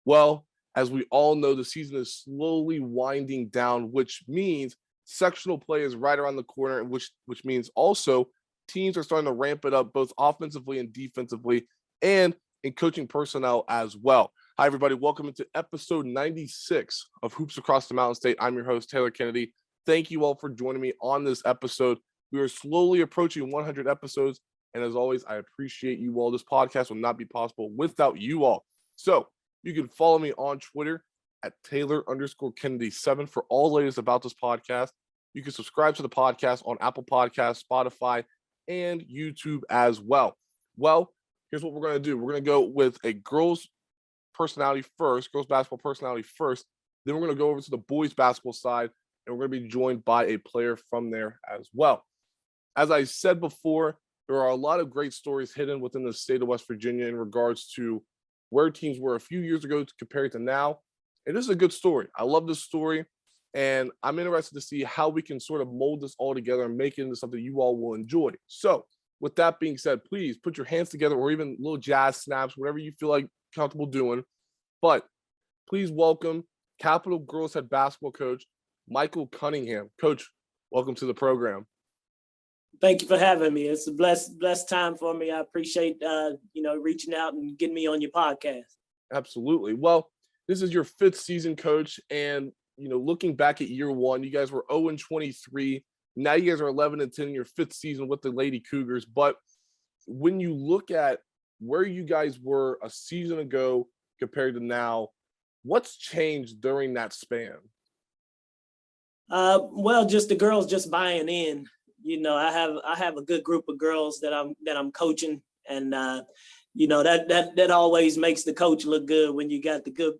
Well, as we all know, the season is slowly winding down, which means sectional play is right around the corner, and which means also teams are starting to ramp it up both offensively and defensively, and in coaching personnel as well. Hi, everybody. Welcome into episode 96 of Hoops Across the Mountain State. I'm your host, Taylor Kennedy. Thank you all for joining me on this episode. We are slowly approaching 100 episodes, and as always, I appreciate you all. This podcast will not be possible without you all. So you can follow me on Twitter at Taylor_Kennedy7 for all the latest about this podcast. You can subscribe to the podcast on Apple Podcasts, Spotify, and YouTube as well. Well, here's what we're going to do. We're going to go with a girls basketball personality first. Then we're going to go over to the boys basketball side, and we're going to be joined by a player from there as well. As I said before, there are a lot of great stories hidden within the state of West Virginia in regards to where teams were a few years ago compared to now. And this is a good story. I love this story, and I'm interested to see how we can sort of mold this all together and make it into something you all will enjoy. So with that being said, please put your hands together or even little jazz snaps, whatever you feel like comfortable doing. But please welcome Capital Girls Head basketball coach, Michael Cunningham. Coach, welcome to the program. Thank you for having me. It's a blessed time for me. I appreciate reaching out and getting me on your podcast. Absolutely. Well, this is your fifth season, coach, and looking back at year one, you guys were 0-23. Now you guys are 11-10 in your fifth season with the Lady Cougars. But when you look at where you guys were a season ago compared to now, what's changed during that span? Well, just the girls just buying in. I have a good group of girls that I'm coaching, and that always makes the coach look good when you got the good,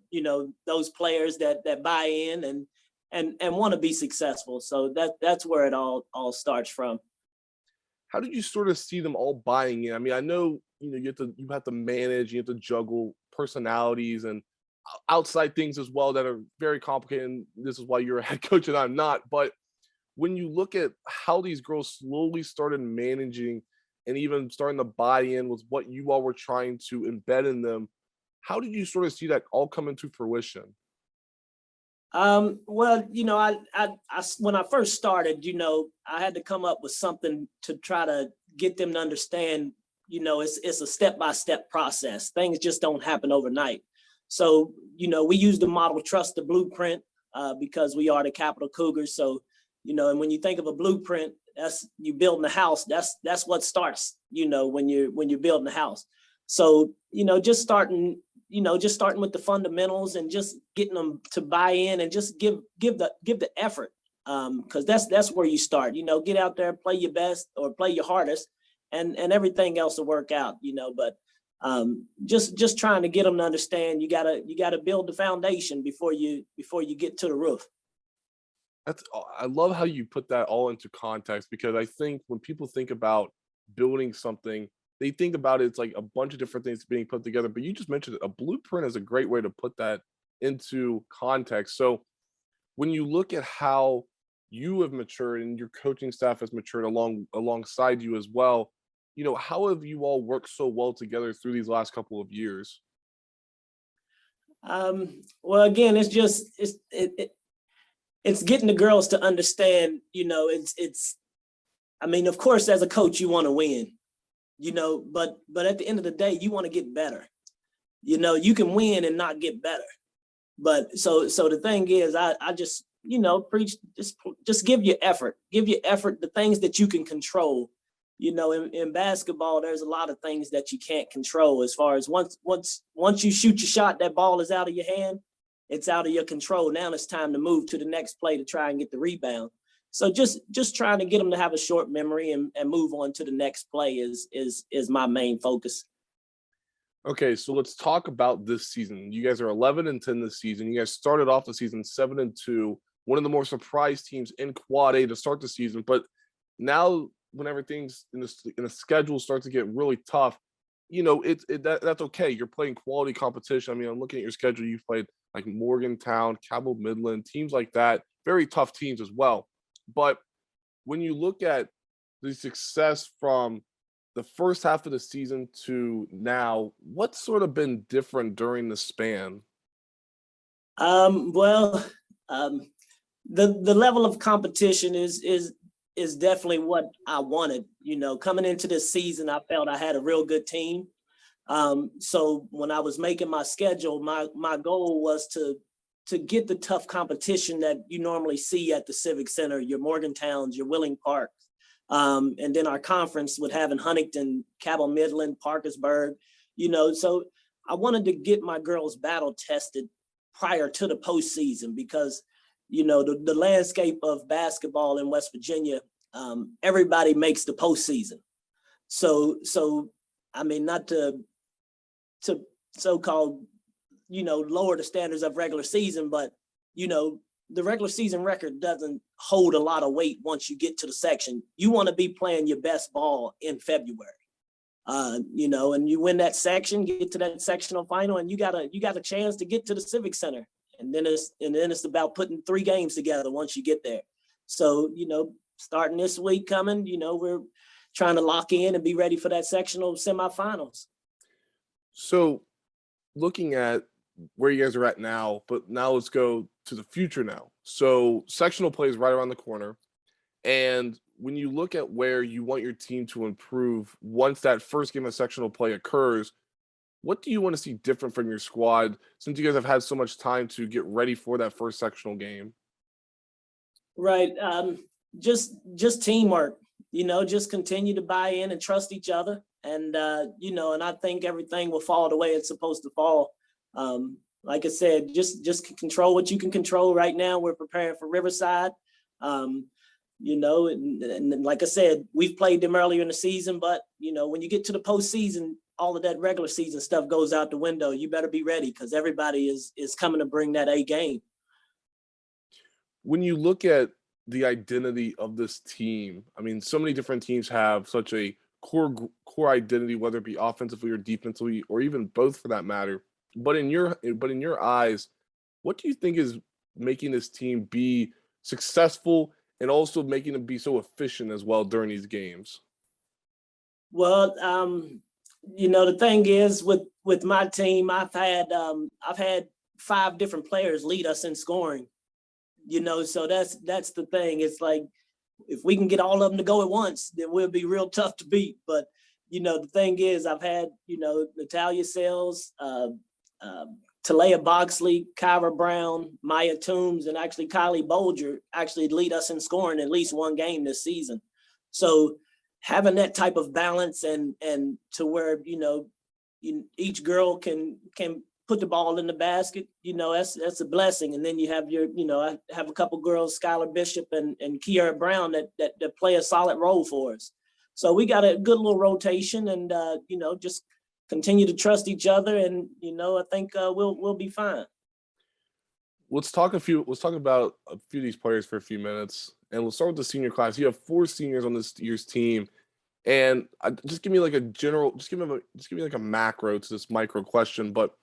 those players that buy in and want to be successful. So that's where it all starts from. How did you sort of see them all buying in? I mean, I know you have to manage, you have to juggle personalities and outside things as well that are very complicated. And this is why you're a head coach and I'm not. But when you look at how these girls slowly started managing and even starting to buy in with what you all were trying to embed in them, how did you sort of see that all come into fruition? Well, I when I first started, I had to come up with something to try to get them to understand, it's a step-by-step process. Things just don't happen overnight. So, we use the model Trust the Blueprint because we are the Capital Cougars. So, and when you think of a blueprint, that's you building a house. That's what starts, when you're building a house. So, just starting with the fundamentals and just getting them to buy in and just give the effort. Because that's where you start. Get out there, play your best or play your hardest, and everything else will work out. But just trying to get them to understand you gotta build the foundation before you get to the roof. I love how you put that all into context, because I think when people think about building something, they think about it's like a bunch of different things being put together. But you just mentioned a blueprint is a great way to put that into context. So when you look at how you have matured and your coaching staff has matured alongside you as well, how have you all worked so well together through these last couple of years? Well, again, it's getting the girls to understand, of course, as a coach, you want to win, but at the end of the day, you want to get better. You can win and not get better. But so the thing is, I just, preach, just give your effort, the things that you can control. In basketball, there's a lot of things that you can't control as far as once you shoot your shot, that ball is out of your hand. It's out of your control. Now it's time to move to the next play to try and get the rebound. So just trying to get them to have a short memory and move on to the next play is my main focus. Okay, so let's talk about this season. You guys are 11-10 this season. You guys started off the season 7-2, one of the more surprise teams in Quad A to start the season. But now, when everything's in the schedule starts to get really tough, that's okay. You're playing quality competition. I mean, I'm looking at your schedule. You've played like Morgantown, Cabell Midland, teams like that, very tough teams as well. But when you look at the success from the first half of the season to now, what's sort of been different during the span? Well, um, the level of competition is definitely what I wanted. You know, coming into this season, I felt I had a real good team. So when I was making my schedule, my goal was to get the tough competition that you normally see at the Civic Center, your Morgantowns, your Willing Park. And then our conference would have in Huntington, Cabell Midland, Parkersburg, you know, so I wanted to get my girls battle tested prior to the postseason because, you know, the landscape of basketball in West Virginia, everybody makes the postseason. So I mean, not to so-called, you know, lower the standards of regular season, but you know, the regular season record doesn't hold a lot of weight once you get to the section. You want to be playing your best ball in February. You know, and you win that section, get to that sectional final, and you got a chance to get to the Civic Center. And then it's about putting 3 games together once you get there. So, you know, starting this week coming, you know, we're trying to lock in and be ready for that sectional semifinals. So looking at where you guys are at now, but now let's go to the future now. So sectional play is right around the corner. And when you look at where you want your team to improve once that first game of sectional play occurs, what do you want to see different from your squad since you guys have had so much time to get ready for that first sectional game? Right. Just teamwork, you know, just continue to buy in and trust each other. And you know, and I think everything will fall the way it's supposed to fall. Like I said, just control what you can control right now. We're preparing for Riverside. Um, you know, and like I said, we've played them earlier in the season, but you know, when you get to the postseason, all of that regular season stuff goes out the window. You better be ready because everybody is coming to bring that A game. When you look at the identity of this team, I mean, so many different teams have such a core identity, whether it be offensively or defensively, or even both for that matter. But in your eyes, what do you think is making this team be successful and also making them be so efficient as well during these games? Well, you know, the thing is with my team, I've had 5 different players lead us in scoring. You know, so that's the thing. It's like if we can get all of them to go at once, then we'll be real tough to beat. But you know, the thing is, I've had you know Natalia Sales, uh, Talea Boxley, Kyra Brown, Maya Toombs, and actually Kylie Bolger actually lead us in scoring at least 1 game this season. So having that type of balance and to where you know each girl can put the ball in the basket, you know, that's a blessing. And then you have your, you know, I have a couple girls, Skylar Bishop and Kiara Brown that play a solid role for us. So we got a good little rotation and you know, just continue to trust each other and you know, I think we'll be fine. Let's talk about a few of these players for a few minutes. And we'll start with the senior class. You have 4 seniors on this year's team. And just give me like a general, just give me like a macro to this micro question. But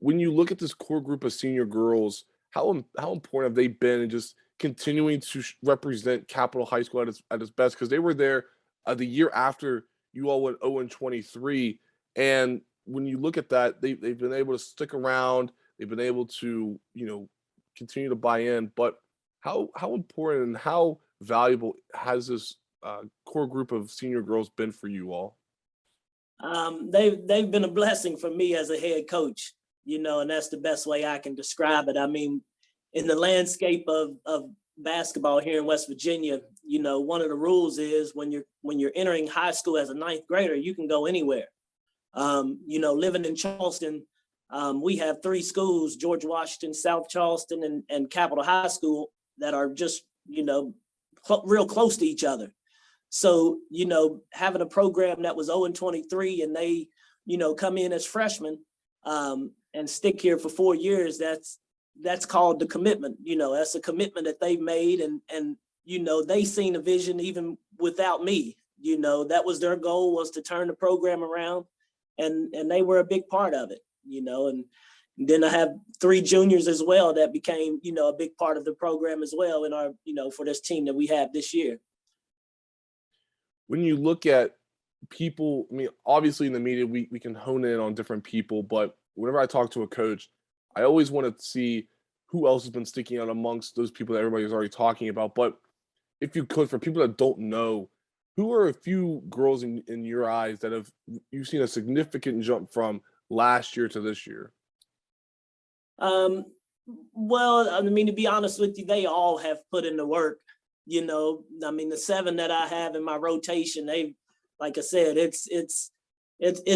when you look at this core group of senior girls, how important have they been in just continuing to represent Capital High School at its best? Because they were there the year after you all went 0-23, and when you look at that, they've been able to stick around. They've been able to continue to buy in. But how important and how valuable has this core group of senior girls been for you all? They've been a blessing for me as a head coach, you know, and that's the best way I can describe it. I mean, in the landscape of basketball here in West Virginia, you know, one of the rules is when you're entering high school as a 9th grader, you can go anywhere. You know, living in Charleston, we have 3 schools: George Washington, South Charleston, and Capital High School that are just you know real close to each other. So, you know, having a program that was 0-23 and they, you know, come in as freshmen and stick here for 4 years, that's called the commitment. You know, that's a commitment that they've made and you know, they seen a vision even without me. You know, that was their goal, was to turn the program around and they were a big part of it, you know, and then I have 3 juniors as well that became, you know, a big part of the program as well in our, you know, for this team that we have this year. When you look at people, I mean, obviously in the media, we can hone in on different people, but whenever I talk to a coach, I always want to see who else has been sticking out amongst those people that everybody's already talking about. But if you could, for people that don't know, who are a few girls in your eyes that have you've seen a significant jump from last year to this year? Um, well, I mean, to be honest with you, they all have put in the work. I mean, the 7 that I have in my rotation, like I said, it's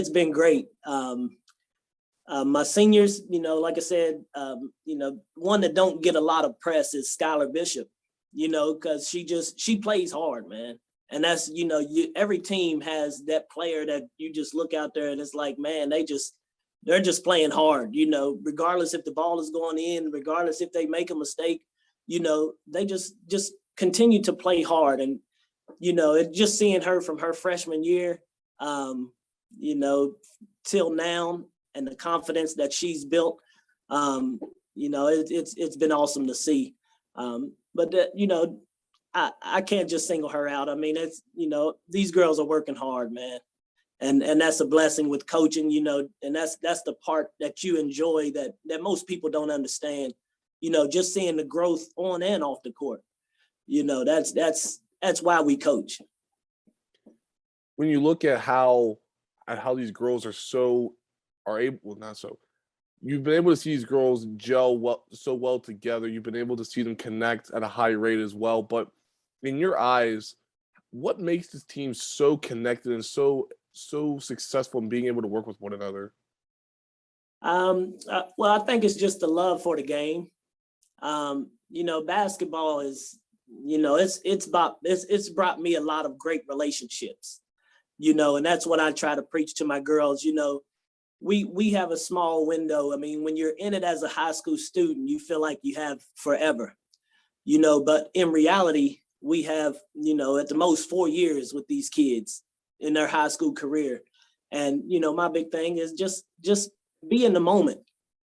been great. My seniors, like I said, one that don't get a lot of press is Skylar Bishop, because she plays hard, man. And that's, every team has that player that you just look out there and it's like, man, they're just playing hard, regardless if the ball is going in, regardless if they make a mistake, they just continue to play hard. And, just seeing her from her freshman year, till now, and the confidence that she's built, it's been awesome to see. But I can't just single her out. I mean, these girls are working hard, man. And that's a blessing with coaching, and that's the part that you enjoy that most people don't understand, just seeing the growth on and off the court. That's why we coach. When you look at how these girls are able, well, not so, you've been able to see these girls gel so well together. You've been able to see them connect at a high rate as well. But in your eyes, what makes this team so connected and so successful in being able to work with one another? Well, I think it's just the love for the game. Basketball is, it's brought me a lot of great relationships, and that's what I try to preach to my girls. We have a small window. I mean, when you're in it as a high school student, you feel like you have forever, but in reality, we have, at the most 4 years with these kids in their high school career. And, my big thing is just be in the moment,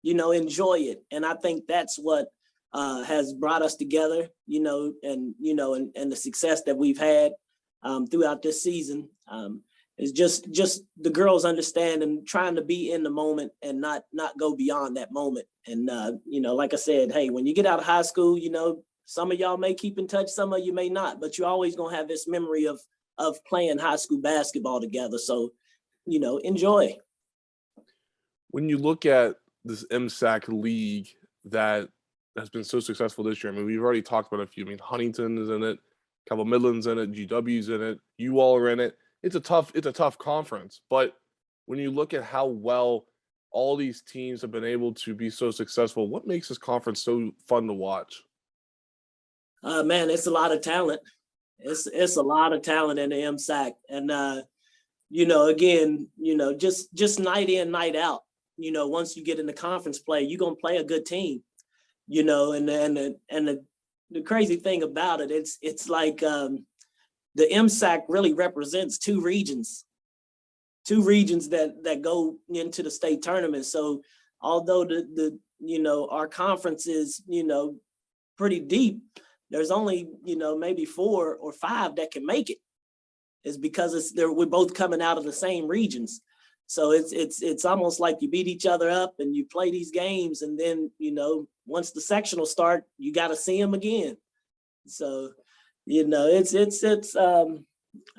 enjoy it. And I think that's what has brought us together, and the success that we've had throughout this season. Is just the girls understand and trying to be in the moment and not go beyond that moment. And, like I said, hey, when you get out of high school, some of y'all may keep in touch, some of you may not, but you're always going to have this memory of playing high school basketball together. So, enjoy. When you look at this MSAC league that has been so successful this year, I mean, we've already talked about a few. I mean, Huntington is in it, Cabell Midland's in it, GW's in it, you all are in it. It's a tough conference, but when you look at how well all these teams have been able to be so successful, what makes this conference so fun to watch? Man, it's a lot of talent. It's a lot of talent in the MSAC, and again, just night in, night out. Once you get in the conference play, you're gonna play a good team. And the crazy thing about it, it's like the MSAC really represents two regions that go into the state tournament. So although the our conference is, pretty deep, there's only, maybe 4 or 5 that can make it. Is because we're both coming out of the same regions. So it's almost like you beat each other up and you play these games, and then, once the sectional start, you got to see them again. So, I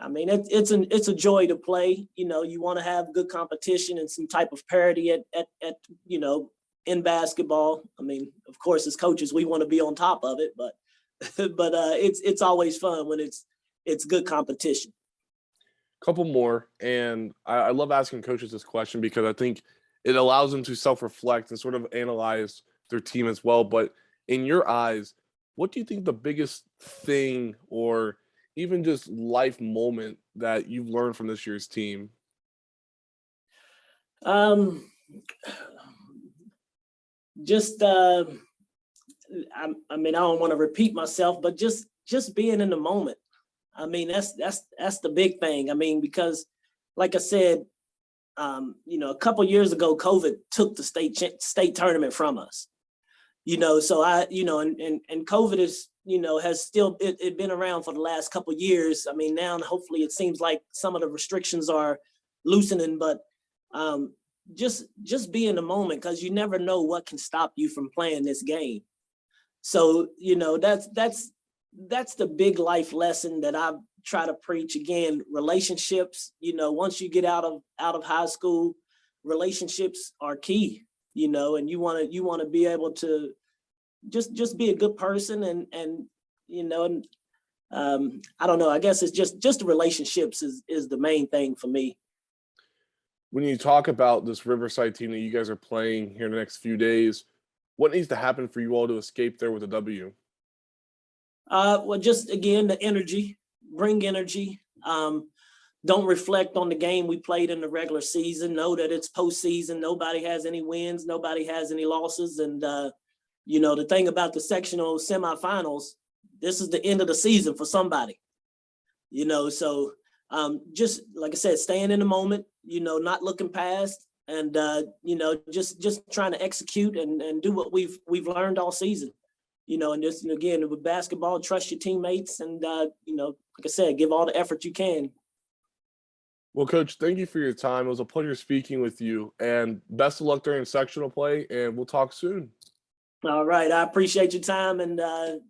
mean, it's a joy to play. You want to have good competition and some type of parity at in basketball. I mean, of course, as coaches, we want to be on top of it, but it's always fun when it's good competition. Couple more, and I love asking coaches this question because I think it allows them to self-reflect and sort of analyze their team as well. But in your eyes, what do you think the biggest thing or even just life moment that you've learned from this year's team? Just I mean, I don't want to repeat myself, but just being in the moment. I mean, that's the big thing. I mean, because like I said, a couple years ago, COVID took the state tournament from us. So and COVID is, has still it been around for the last couple of years. I mean, now hopefully it seems like some of the restrictions are loosening, but just be in the moment, because you never know what can stop you from playing this game. So, that's the big life lesson that I try to preach. Again, relationships, once you get out of high school, relationships are key, and you want to be able to just be a good person, and I don't know, I guess it's just the relationships is the main thing for me. When you talk about this Riverside team that you guys are playing here in the next few days, what needs to happen for you all to escape there with a W? Well, just again, the energy, bring energy. Don't reflect on the game we played in the regular season. Know that it's postseason. Nobody has any wins. Nobody has any losses. And, the thing about the sectional semifinals, this is the end of the season for somebody, so just like I said, staying in the moment, not looking past, and, just trying to execute and do what we've learned all season. And just, again, with basketball, trust your teammates, and, like I said, give all the effort you can. Well, Coach, thank you for your time. It was a pleasure speaking with you, and best of luck during sectional play, and we'll talk soon. All right. I appreciate your time. And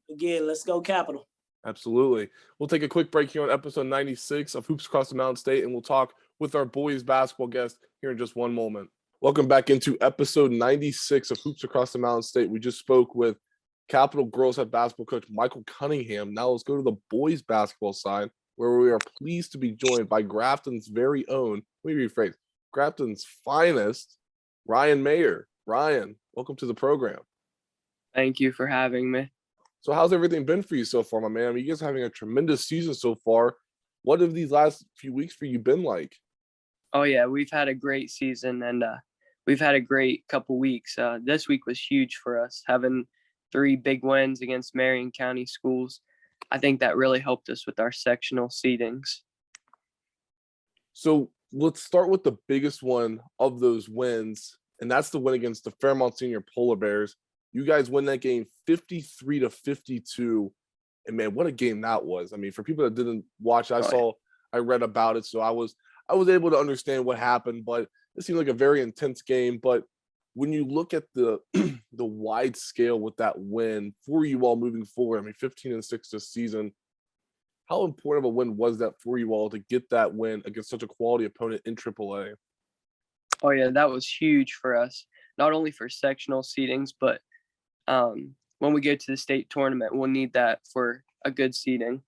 again, let's go Capital. Absolutely. We'll take a quick break here on episode 96 of Hoops Across the Mountain State, and we'll talk with our boys basketball guest here in just one moment. Welcome back into episode 96 of Hoops Across the Mountain State. We just spoke with Capital Girls Head basketball coach Michael Cunningham. Now let's go to the boys basketball side, where we are pleased to be joined by Grafton's very own, let me rephrase, Grafton's finest, Ryan Maier. Ryan, welcome to the program. Thank you for having me. So how's everything been for you so far, my man? I mean, you guys are having a tremendous season so far. What have these last few weeks for you been like? Oh, yeah, we've had a great season, and we've had a great couple weeks. This week was huge for us, having 3 big wins against Marion County schools. I think that really helped us with our sectional seedings. So let's start with the biggest one of those wins, and that's the win against the Fairmont Senior Polar Bears. You guys win that game 53-52, and man, what a game that was. I mean, for people that didn't watch, I read about it, so I was able to understand what happened, but it seemed like a very intense game. But when you look at the the wide scale with that win for you all moving forward, I mean, 15-6 this season, how important of a win was that for you all to get that win against such a quality opponent in AAA? Oh, yeah, that was huge for us, not only for sectional seedings, but when we go to the state tournament, we'll need that for a good seeding.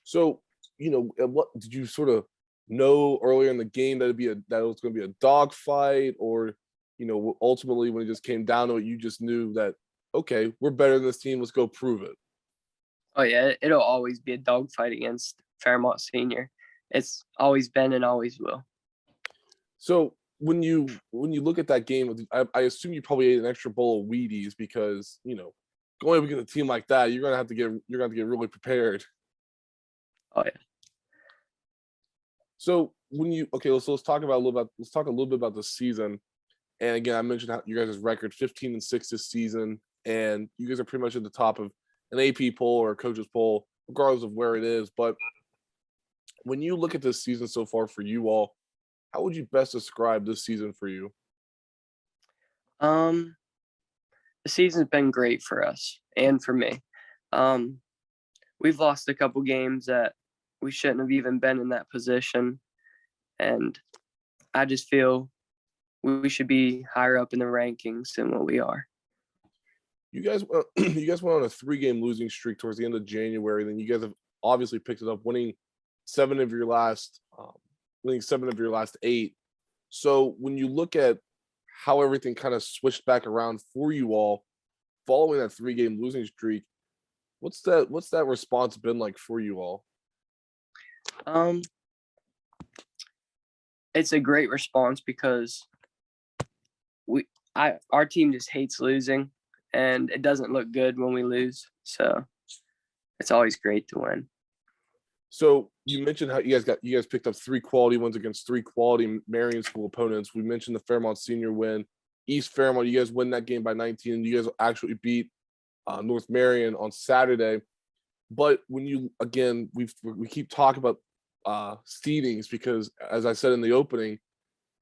So, what did you sort of know earlier in the game that it was going to be a dogfight, or ultimately when it just came down to it, you just knew that, okay, we're better than this team, let's go prove it? Oh, yeah, it'll always be a dogfight against Fairmont Senior. It's always been and always will. So when you look at that game, I assume you probably ate an extra bowl of Wheaties, because going up against a team like that, you're gonna have to get really prepared. Oh, yeah. So let's talk a little bit about the season. And again, I mentioned how you guys' record 15-6 this season, and you guys are pretty much at the top of an AP poll or a coach's poll, regardless of where it is. But when you look at this season so far for you all, how would you best describe this season for you? The season's been great for us and for me. We've lost a couple games that we shouldn't have even been in that position, and I just feel we should be higher up in the rankings than what we are. You guys went on a 3-game losing streak towards the end of January. Then you guys have obviously picked it up, winning 7 of your last 8. So when you look at how everything kind of switched back around for you all following that 3-game losing streak, what's that response been like for you all? It's a great response, because our team just hates losing, and it doesn't look good when we lose. So it's always great to win. So you mentioned how you guys picked up 3 quality wins against 3 quality Marion school opponents. We mentioned the Fairmont Senior win, East Fairmont. You guys win that game by 19, and you guys actually beat North Marion on Saturday. But when we keep talking about seedings, because as I said in the opening,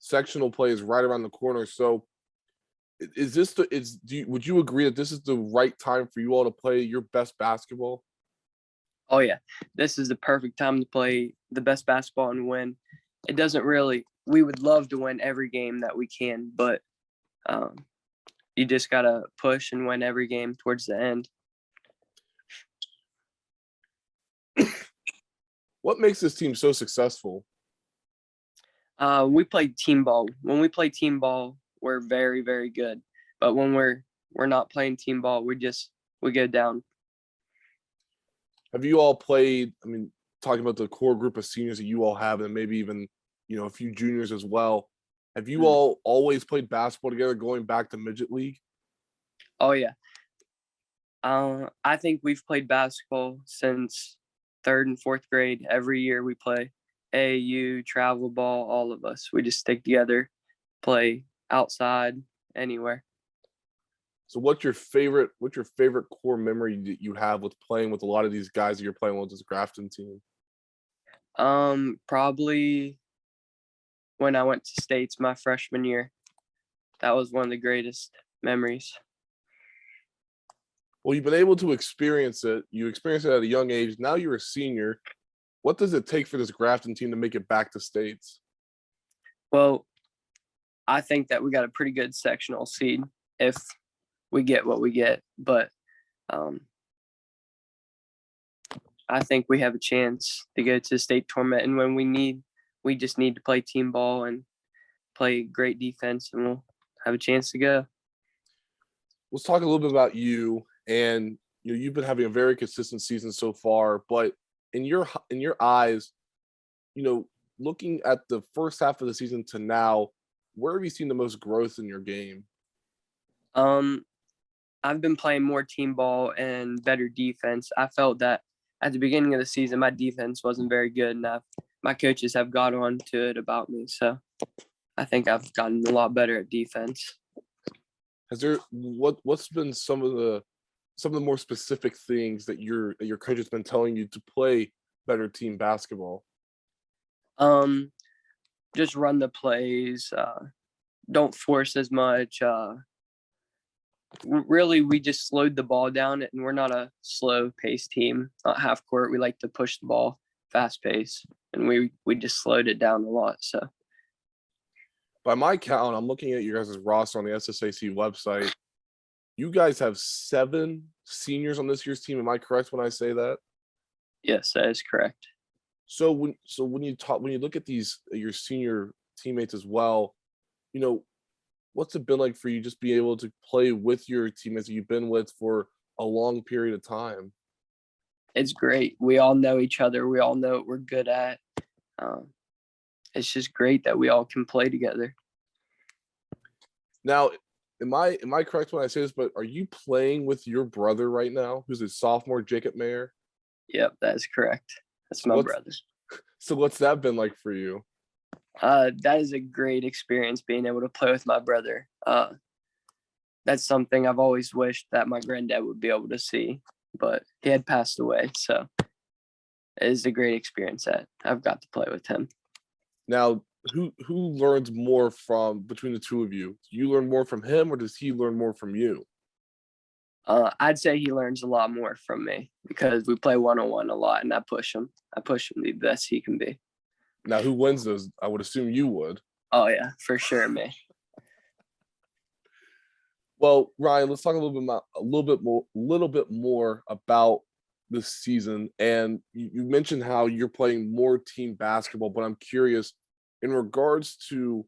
sectional play is right around the corner. So is this the would you agree that this is the right time for you all to play your best basketball? Oh yeah, this is the perfect time to play the best basketball and win. It doesn't really. We would love to win every game that we can, but you just gotta push and win every game towards the end. What makes this team so successful? We play team ball. When we play team ball, we're very, very good. But when we're not playing team ball, we go down. Have you all played? I mean, talking about the core group of seniors that you all have, and maybe even a few juniors as well. Have you all always played basketball together, going back to midget league? Oh yeah. I think we've played basketball since 3rd and 4th grade. Every year we play AAU, travel ball, all of us. We just stick together, play outside, anywhere. So what's your favorite core memory that you have with playing with a lot of these guys that you're playing with this Grafton team? Probably when I went to States my freshman year. That was one of the greatest memories. Well, you've been able to experience it. You experienced it at a young age. Now you're a senior. What does it take for this Grafton team to make it back to States? Well, I think that we got a pretty good sectional seed if we get what we get. But I think we have a chance to go to the state tournament. And when we just need to play team ball and play great defense, and we'll have a chance to go. Let's talk a little bit about you. And you've been having a very consistent season so far, but in your eyes, looking at the first half of the season to now, where have you seen the most growth in your game? I've been playing more team ball and better defense. I felt that at the beginning of the season, my defense wasn't very good, and my coaches have got on to it about me. So I think I've gotten a lot better at defense. What's been some of the more specific things that your coach has been telling you to play better team basketball? Just run the plays. Don't force as much. Really, we just slowed the ball down, and we're not a slow pace team. Not half court. We like to push the ball fast pace, and we just slowed it down a lot. So, by my count, I'm looking at your guys' roster on the SSAC website. You guys have 7 seniors on this year's team. Am I correct when I say that? Yes, that is correct. So when you look at your senior teammates as well, what's it been like for you just being able to play with your teammates that you've been with for a long period of time? It's great. We all know each other. We all know what we're good at. It's just great that we all can play together. Now, am I correct when I say this, but are you playing with your brother right now, who's a sophomore, Jacob Maier? Yep, that is correct. That's my brother. So what's that been like for you? That is a great experience, being able to play with my brother. That's something I've always wished that my granddad would be able to see, but he had passed away. So it is a great experience that I've got to play with him. Now, who learns more between the two of you? Do you learn more from him, or does he learn more from you? I'd say he learns a lot more from me because we play one-on-one a lot, and I push him the best he can be. Now, who wins those? I would assume you would. Oh yeah, for sure, me. Well, Ryan, let's talk a little bit more about this season. And you mentioned how you're playing more team basketball, but I'm curious in regards to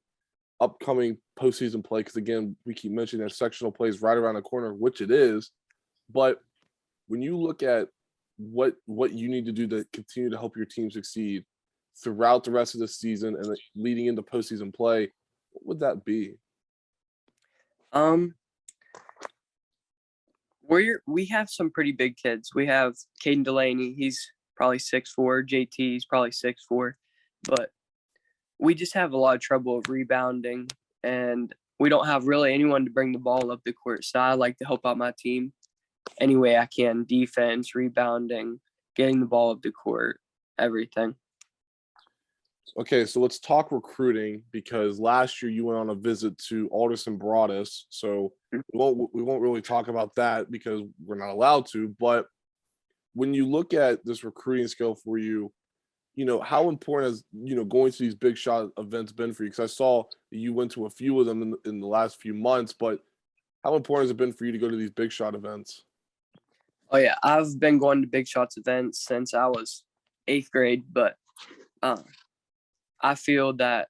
upcoming postseason play, because again, we keep mentioning that sectional play is right around the corner, which it is. But when you look at what you need to do to continue to help your team succeed throughout the rest of the season and leading into postseason play, what would that be? We have some pretty big kids. We have Caden Delaney. He's probably 6'4". JT is probably 6'4", but we just have a lot of trouble rebounding, and we don't have really anyone to bring the ball up the court. So I like to help out my team any way I can: defense, rebounding, getting the ball up the court, everything. Okay, so let's talk recruiting because last year you went on a visit to Alderson Broadus. So we won't really talk about that because we're not allowed to. But when you look at this recruiting scale for you, how important has going to these big shot events been for you? Because I saw that you went to a few of them in the last few months, but how important has it been for you to go to these big shot events? Oh yeah, I've been going to Big Shots events since I was 8th grade, but I feel that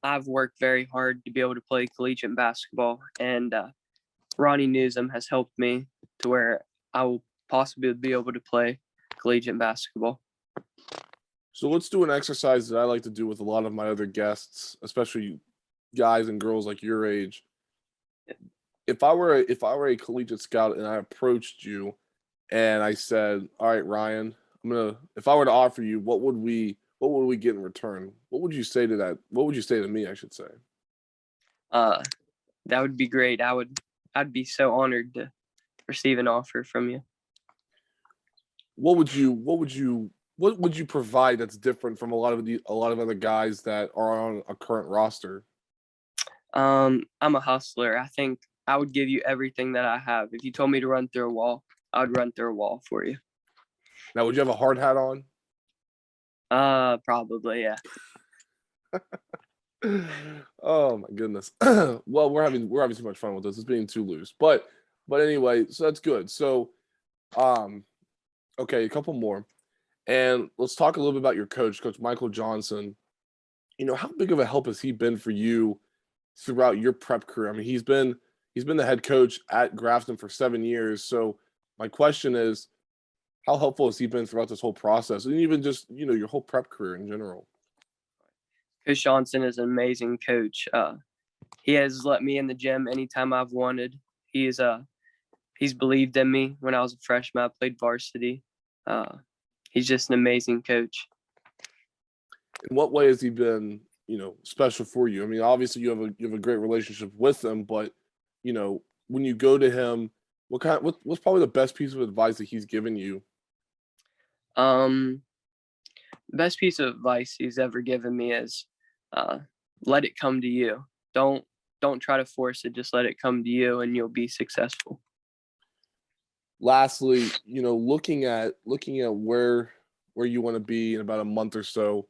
I've worked very hard to be able to play collegiate basketball, and Ronnie Newsom has helped me to where I will possibly be able to play collegiate basketball. So let's do an exercise that I like to do with a lot of my other guests, especially guys and girls like your age. If I were a collegiate scout and I approached you and I said, "All right, Ryan, if I were to offer you, what would we get in return?" What would you say to that? What would you say to me, I should say? Uh, that would be great. I'd be so honored to receive an offer from you. What would you provide that's different from a lot of other guys that are on a current roster? I'm a hustler. I think I would give you everything that I have. If you told me to run through a wall, I would run through a wall for you. Now, would you have a hard hat on? Probably, yeah. Oh my goodness. Well, we're having too much fun with this. It's being too loose. But anyway, so that's good. So um okay, a couple more. And let's talk a little bit about your Coach Michael Johnson. How big of a help has he been for you throughout your prep career? I mean, he's been the head coach at Grafton for 7 years. So my question is, how helpful has he been throughout this whole process, and even just your whole prep career in general? Coach Johnson is an amazing coach. He has let me in the gym anytime I've wanted. He's believed in me when I was a freshman. I played varsity. He's just an amazing coach. In what way has he been, special for you? I mean, obviously you have a great relationship with him, but when you go to him, what's probably the best piece of advice that he's given you? Um, Best piece of advice he's ever given me is let it come to you. Don't try to force it. Just let it come to you, and you'll be successful. Lastly, looking at where you want to be in about a month or so,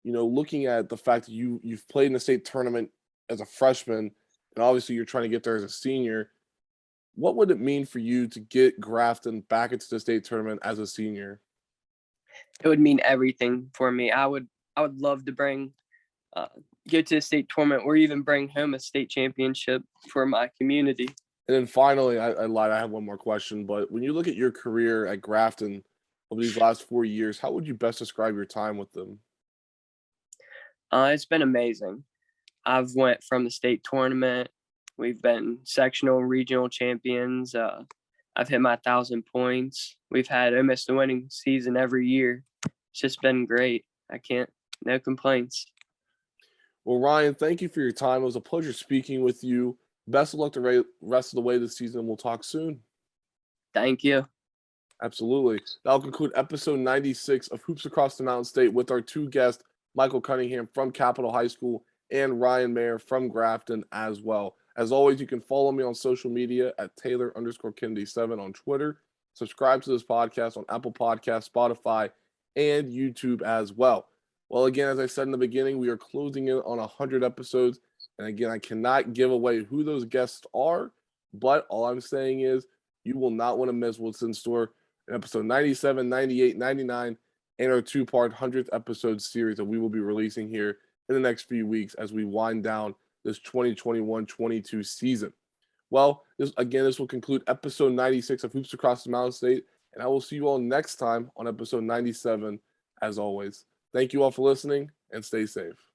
looking at the fact that you've played in the state tournament as a freshman, and obviously you're trying to get there as a senior. What would it mean for you to get Grafton back into the state tournament as a senior? It would mean everything for me. I would love to get to the state tournament or even bring home a state championship for my community. And then finally, I lied. I have one more question. But when you look at your career at Grafton over these last 4 years, how would you best describe your time with them? It's been amazing. I've went from the state tournament. We've been sectional, regional champions. I've hit my 1,000 points. We've had almost a winning season every year. It's just been great. No complaints. Well, Ryan, thank you for your time. It was a pleasure speaking with you. Best of luck the rest of the way this season. We'll talk soon. Thank you. Absolutely. That'll conclude episode 96 of Hoops Across the Mountain State with our two guests, Michael Cunningham from Capitol High School and Ryan Maier from Grafton as well. As always, you can follow me on social media at Taylor_Kennedy7 on Twitter. Subscribe to this podcast on Apple Podcasts, Spotify, and YouTube as well. Well, again, as I said in the beginning, we are closing in on 100 episodes. And again, I cannot give away who those guests are, but all I'm saying is you will not want to miss what's in store in episode 97, 98, 99, and our two-part 100th episode series that we will be releasing here in the next few weeks as we wind down this 2021-22 season. Well, this will conclude episode 96 of Hoops Across the Mountain State, and I will see you all next time on episode 97 as always. Thank you all for listening, and stay safe.